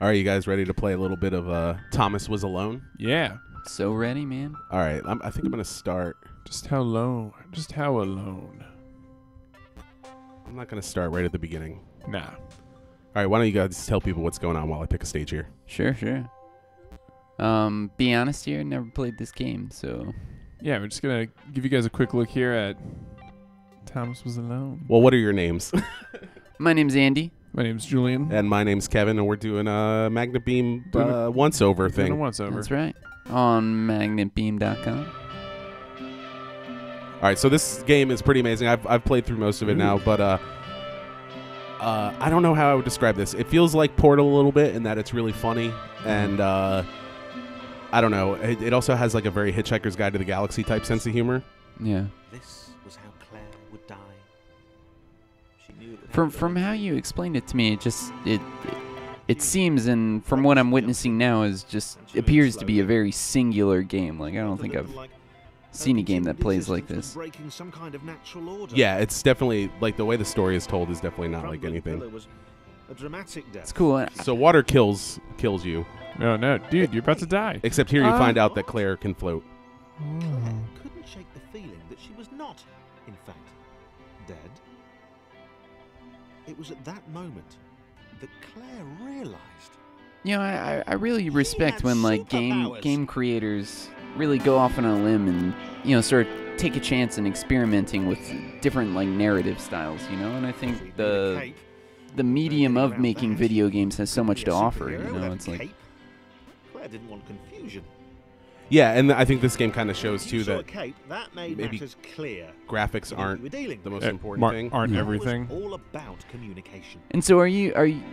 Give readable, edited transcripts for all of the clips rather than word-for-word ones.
All right, you guys ready to play a little bit of Thomas Was Alone? Yeah. So ready, man. All right, I think I'm going to start. Just how alone? Just how alone? I'm not going to start right at the beginning. Nah. All right, why don't you guys tell people what's going on while I pick a stage here? Sure. Be honest here, never played this game, so... Yeah, we're just going to give you guys a quick look here at Thomas Was Alone. Well, what are your names? My name's Andy. My name's Julian. And my name's Kevin, and we're doing a Magnet Beam once-over thing. Doing a once-over. That's right. On magnetbeam.com. All right, so this game is pretty amazing. I've played through most of it now, but I don't know how I would describe this. It feels like Portal a little bit in that it's really funny, and I don't know. It also has like a very Hitchhiker's Guide to the Galaxy type sense of humor. Yeah. This was how Claire would die. She knew it From how you explained it to me, it seems, and from what I'm witnessing now, is just appears to be a very singular game. Like I don't think I've seen a game that plays like this. Yeah, it's definitely like the way the story is told is definitely not like anything. It's cool. So water kills you. No, dude, you're about to die. Except here you find out that Claire can float. Claire couldn't shake the feeling that she was not, in fact, dead. It was at that moment that Claire realized. You know, I really respect when like game creators really go off on a limb and, you know, sort of take a chance in experimenting with different like narrative styles, you know. And I think the medium of making video games has so much to offer. You know, it's like Claire didn't want confusion. Yeah, and I think this game kind of shows too that that made maybe clear. graphics aren't the most important thing. Aren't everything. All about communication. And so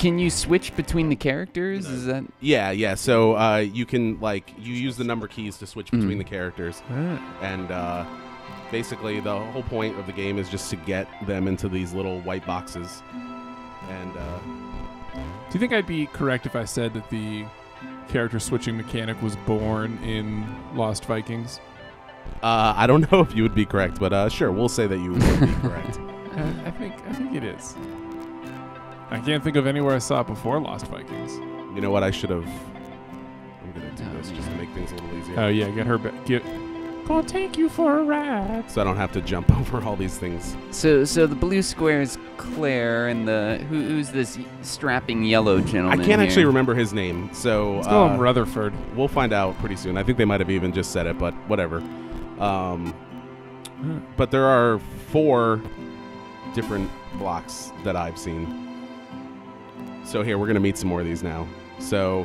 can you switch between the characters? Is that Yeah. So you can you use the number keys to switch between the characters, and basically the whole point of the game is just to get them into these little white boxes. And do you think I'd be correct if I said that the character switching mechanic was born in Lost Vikings? I don't know if you would be correct, but sure, we'll say that you would be correct. I think it is. I can't think of anywhere I saw it before Lost Vikings. You know what? I'm gonna do this just to make things a little easier. Oh yeah, get her back. Gonna take you for a ride. So I don't have to jump over all these things. so the blue square is Claire, and who's this strapping yellow gentleman? I can't actually here? remember his name, so Let's call him Rutherford. We'll find out pretty soon. I think they might have even just said it, but whatever. But there are 4 different blocks that I've seen. So here, we're going to meet some more of these now. So,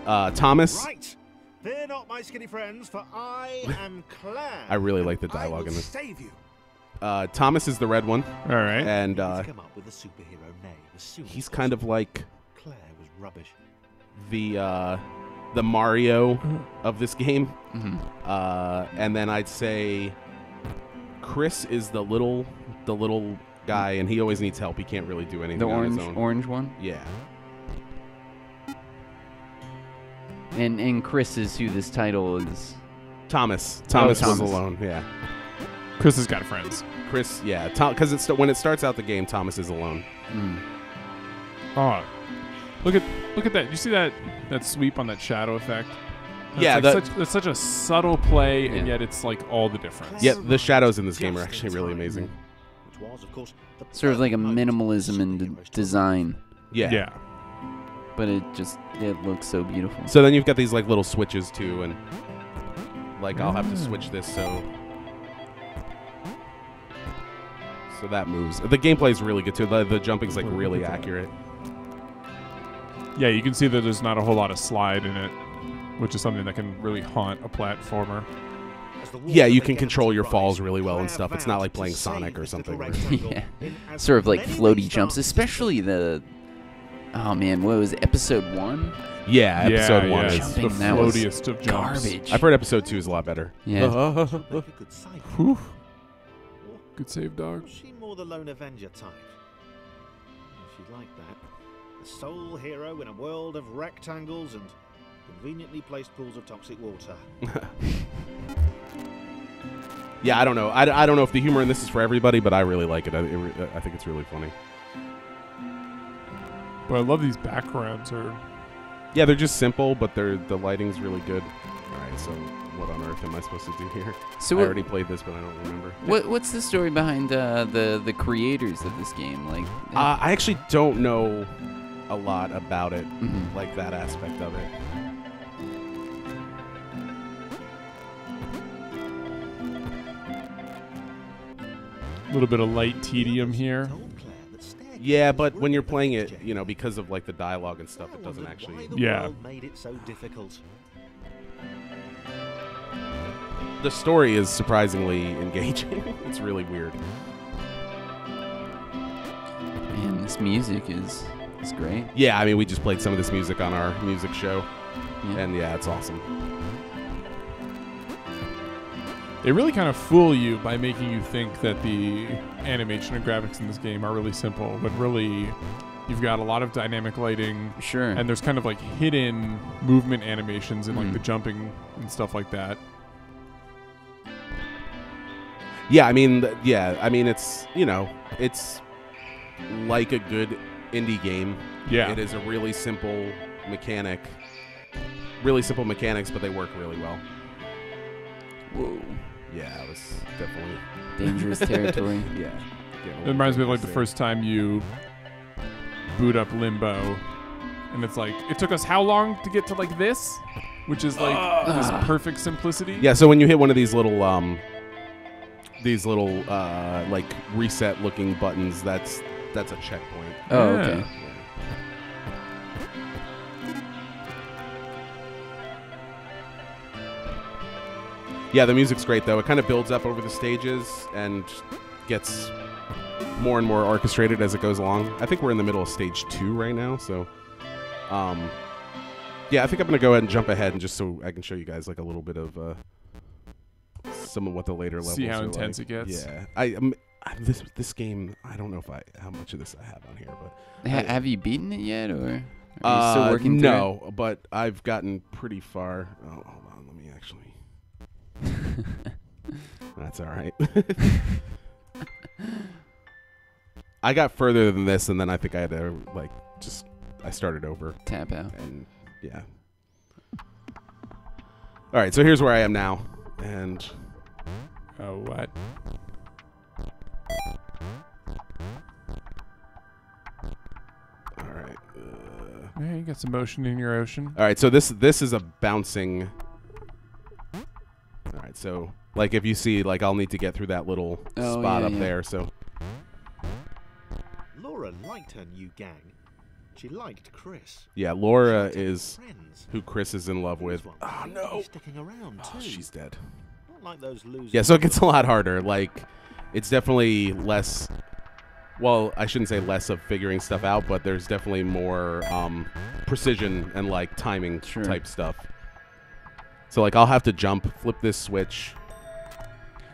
Thomas. Right. Fear not, my skinny friends, for I am Claire. I really like the dialogue in this. Save you. Thomas is the red one. All right. And Come up with a superhero name as soon as he's kind of like Claire was rubbish. the Mario of this game. And then I'd say Chris is the little guy, and he always needs help. He can't really do anything on his own. Orange one? Yeah. And Chris is who this title is. Thomas Thomas. was alone. Yeah. Chris has got friends. Chris, yeah. Because when it starts out the game, Thomas is alone. Oh, look at that! You see that sweep on that shadow effect? Yeah, that's such a subtle play, and yet it's like all the difference. Yeah, the shadows in this game are actually really amazing. Which was, of course, Sort of like a minimalism in design. Yeah. But it looks so beautiful. So then you've got these like little switches too, and like I'll have to switch this so that moves. The gameplay is really good too. The jumping's like really accurate. Yeah, you can see that there's not a whole lot of slide in it, which is something that can really haunt a platformer. Yeah, you can control your falls really well and stuff. It's not like playing Sonic or something. Yeah. Sort of like floaty jumps, especially oh man, what was it, episode 1? Yeah, episode 1 is the floatiest of jumps. Garbage. I've heard episode 2 is a lot better. Yeah. Whew. Good save, dog. Was she more the lone Avenger type? She'd like that. A sole hero in a world of rectangles and conveniently placed pools of toxic water. Yeah, I don't know. I don't know if the humor in this is for everybody, but I really like it. I think it's really funny. But I love these backgrounds are Yeah, they're just simple, but the lighting's really good. All right, so what on earth am I supposed to do here? So I already played this, but I don't remember. What's the story behind the creators of this game? Like, I actually don't know a lot about it, Mhm. like that aspect of it. A little bit of light tedium here. Yeah, but when you're playing it, you know, because of like the dialogue and stuff, it doesn't actually. Yeah. Made it so difficult. The story is surprisingly engaging. It's really weird. man, this music is great. Yeah, I mean, we just played some of this music on our music show, Yeah. and yeah, it's awesome. They really kind of fool you by making you think that the animation and graphics in this game are really simple, but really you've got a lot of dynamic lighting, Sure. and there's kind of like hidden movement animations and like the jumping and stuff like that. Yeah, I mean, it's, you know, it's like a good indie game. Yeah. It is a really simple mechanic, really simple mechanics, but they work really well. Whoa. Yeah, it was definitely Dangerous territory. yeah. It reminds me of like the first time you boot up Limbo, and it's like, it took us how long to get to like this? Which is like this perfect simplicity. Yeah, so when you hit one of these little like reset looking buttons, that's a checkpoint. Oh, Yeah. okay. Yeah, the music's great though. It kind of builds up over the stages and gets more and more orchestrated as it goes along. I think we're in the middle of stage 2 right now, so yeah, I think I'm gonna go ahead and jump ahead and just so I can show you guys like a little bit of some of what the later levels See how are intense like. it gets. Yeah, this game, I don't know how much of this I have on here, but Have you beaten it yet, or are you still working through no, but I've gotten pretty far. Oh, hold on, let me actually. That's all right. I got further than this, and then I think I had to I started over, Tap out. and yeah. All right, so here's where I am now, and Oh, what? all right. Yeah, you got some motion in your ocean. All right, so this is a bouncing. All right, so like if you see, like I'll need to get through that little Oh, spot yeah, up yeah. there. So Laura liked her new gang. She liked Chris. yeah, She Laura liked having is friends. who Chris is in love with. These ones Oh seem to be no, sticking around oh, too. she's dead. Not like those losers. Yeah, so it gets a lot harder. Like it's definitely less. Well, I shouldn't say less of figuring stuff out, but there's definitely more precision and like timing Sure. type stuff. So like I'll have to jump, flip this switch.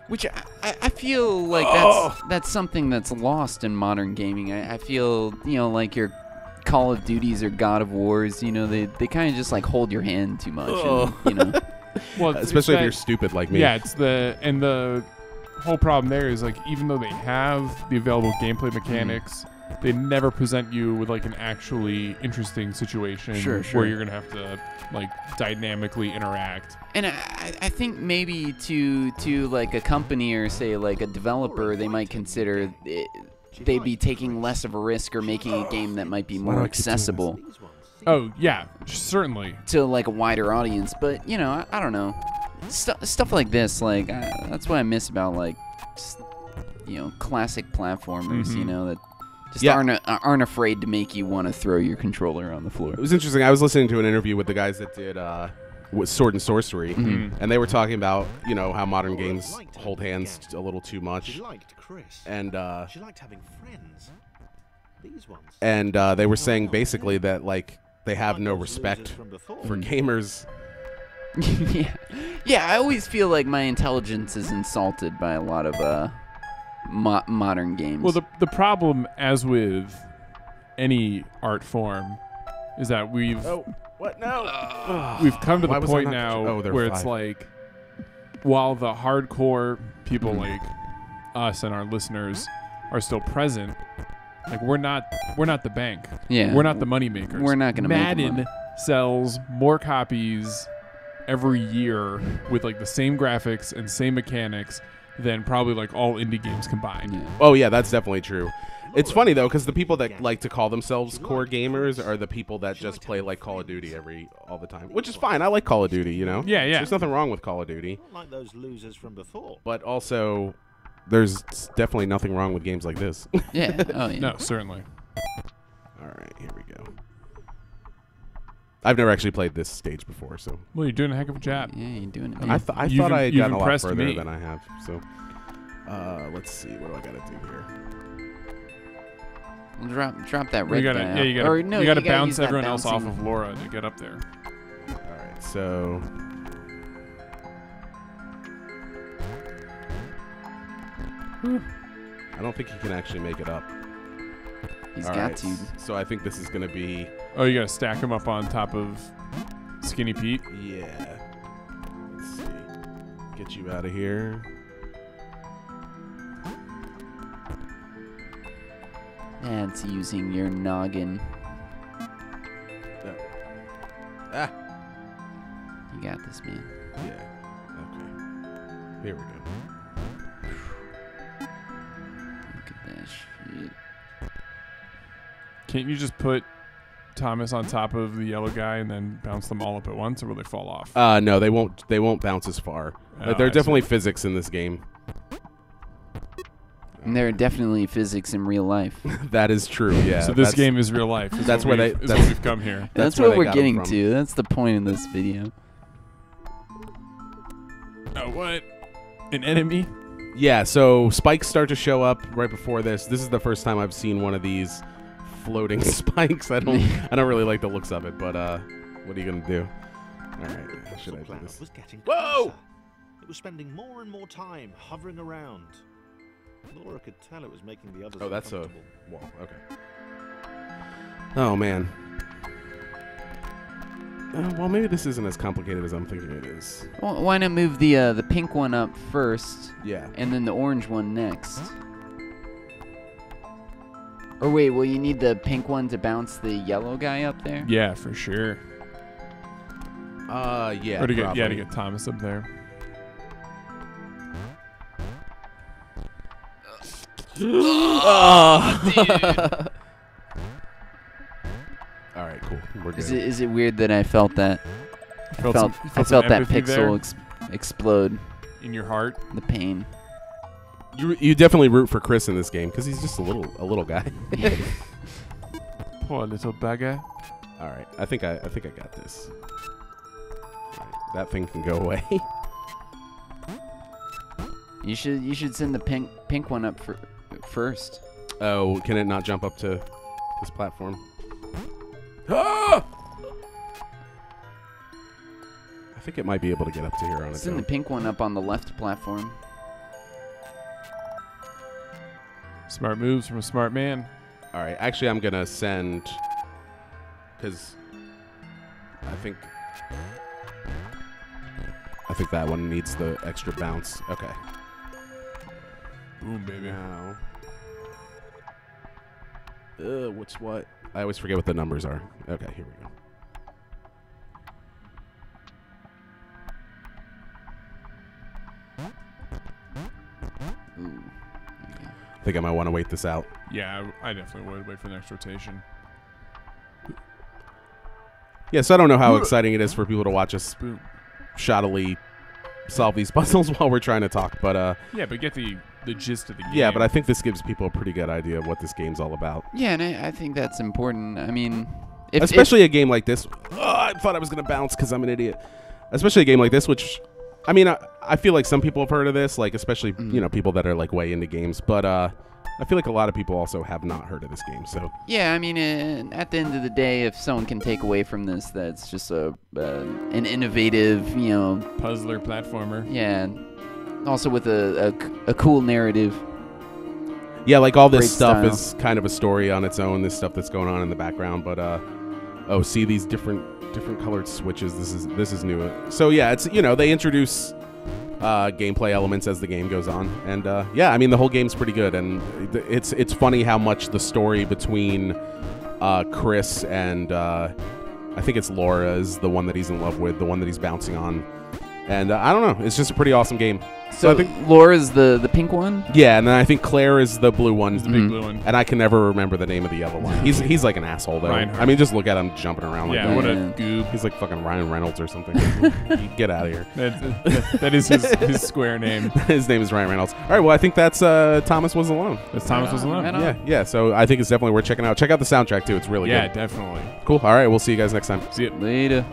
Which I feel like that's something that's lost in modern gaming. I feel, you know, like your Call of Duties or God of Wars, you know, they kind of just like hold your hand too much. And, you know, Well, it's Especially if that- you're stupid like me. Yeah, it's the whole problem there is like even though they have the available gameplay mechanics, they never present you with like an actually interesting situation Sure. where you're gonna have to like dynamically interact. and I think maybe to like a company or say like a developer, they might consider they'd be taking less of a risk or making a game that might be Why do more I keep doing this? accessible These ones seem Oh yeah, certainly. to like a wider audience. But you know, I don't know, stuff like this, like that's what I miss about like just, you know, classic platformers. You Mhm. know, that just Yeah. aren't afraid to make you want to throw your controller on the floor. It was interesting. I was listening to an interview with the guys that did with Sword and Sorcery, Mhm. and they were talking about, you know, how modern Laura games liked her hold new hands gang. a little too She much, liked Chris. and She liked having friends. These ones. they were saying basically that like they have Like no those respect losers from before. for gamers. yeah. I always feel like my intelligence is insulted by a lot of modern games. Well, the problem, as with any art form, is that we've What? No. we've come to Why the was I point not- now Oh, there where were it's 5. like, while the hardcore people Mhm. like us and our listeners are still present, like we're not the bank. yeah, We're not the money makers. We're not gonna make Madden money. sells more copies every year with like the same graphics and same mechanics than probably like all indie games combined. Yeah. Oh yeah, that's definitely true. It's funny though, because the people that like to call themselves core gamers are the people that just play like Call of Duty all the time, which is fine. I like Call of Duty, you know. Yeah. There's nothing wrong with Call of Duty, Not like those losers from before. but also there's definitely nothing wrong with games like this. Yeah. Oh yeah. No, certainly. All right, here we go. I've never actually played this stage before, so Well, you're doing a heck of a job. Yeah, you're doing it. I Man. thought I You've had you've gotten a lot impressed further me. than I have. So let's see, what do I gotta do here? Well, drop that red You gotta, guy. yeah, you out. gotta, Or, no, you gotta use bounce that everyone else off bouncing- of Laura to get up there. All right, so I don't think he can actually make it up. He's All got right, to. So I think this is gonna be Oh, you gotta stack him up on top of Skinny Pete. yeah. Let's see, get you out of here. That's using your noggin. No. Ah, You got this, man. yeah. Okay. Here we go. Look at that shit. Can't you just put Thomas on top of the yellow guy and then bounce them all up at once, or will they fall off? No, they won't. They won't bounce as far. Oh, There are I definitely see. physics in this game. And there are definitely physics in real life. That is true. Yeah. So this that's- game is real life. is that's what where we've- they- is that's- what we've come here. That's where what they we're got 'em getting from. to. That's the point of this video. Oh, what? An enemy? Yeah. So spikes start to show up right before this. This is the first time I've seen one of these floating spikes. I don't really like the looks of it, but what are you gonna do? All right. How should I do Cloud this? was getting Whoa! closer. It was spending more and more time hovering around. Laura could tell it was making the others Oh, that's a uncomfortable. wall. Okay. Oh man. Well, maybe this isn't as complicated as I'm thinking it is. Well, why not move the pink one up first, Yeah. and then the orange one next? Or wait, will you need the pink one to bounce the yellow guy up there? Yeah, for sure. Yeah. Or to get probably. to get Thomas up there. All right. Cool. We're good. Is it weird that I felt that? I Felt felt, some- I felt some felt that empathy there? pixel explode. In your heart. The pain. You definitely root for Chris in this game because he's just a little guy. Poor little bugger. All right. I think I got this. All right, that thing can go away. You should send the pink one up first. Oh, can it not jump up to this platform? Ah! I think it might be able to get up to here on its Send the own. pink one up on the left platform. Smart moves from a smart man. All right. Actually, I'm gonna send because I think that one needs the extra bounce. Okay. Boom, baby. Now, what's what? I always forget what the numbers are. Okay, here we go. Ooh. I think I might want to wait this out. Yeah, I definitely would wait for the next rotation. Yes, I don't know how exciting it is for people to watch us Boom. shoddily solve these puzzles while we're trying to talk, but Yeah, but get the gist of the game. yeah, but I think this gives people a pretty good idea of what this game's all about. Yeah, and I think that's important. I mean, Especially a game like this. I thought I was going to bounce because I'm an idiot. Especially a game like this, which, I mean, I feel like some people have heard of this, like especially, you know, people that are like way into games, but I feel like a lot of people also have not heard of this game, so. Yeah, I mean, at the end of the day, if someone can take away from this, that's just an innovative, you know, puzzler platformer. yeah, also with a cool narrative. Yeah, like all this Great stuff style. is kind of a story on its own, this stuff that's going on in the background, but oh, see these different colored switches. This is new. So yeah, it's, you know, they introduce gameplay elements as the game goes on, and yeah, I mean the whole game's pretty good, and it's funny how much the story between Chris and I think it's Laura is the one that he's in love with, the one that he's bouncing on. And I don't know. It's just a pretty awesome game. So I think Laura's the pink one? yeah, and then I think Claire is the blue one. The big blue one. And I can never remember the name of the yellow one. He's like an asshole though. Reinhardt. I mean, just look at him jumping around like Yeah, that. what a Yeah. goob. He's like fucking Ryan Reynolds or something. Get out of here. That is his square name. His name is Ryan Reynolds. All right, well, I think that's Thomas Was Alone. That's Thomas Was Alone. Right on. Yeah. So I think it's definitely worth checking out. Check out the soundtrack too. It's really Yeah, good. definitely. Cool. All right, we'll see you guys next time. See ya. Later.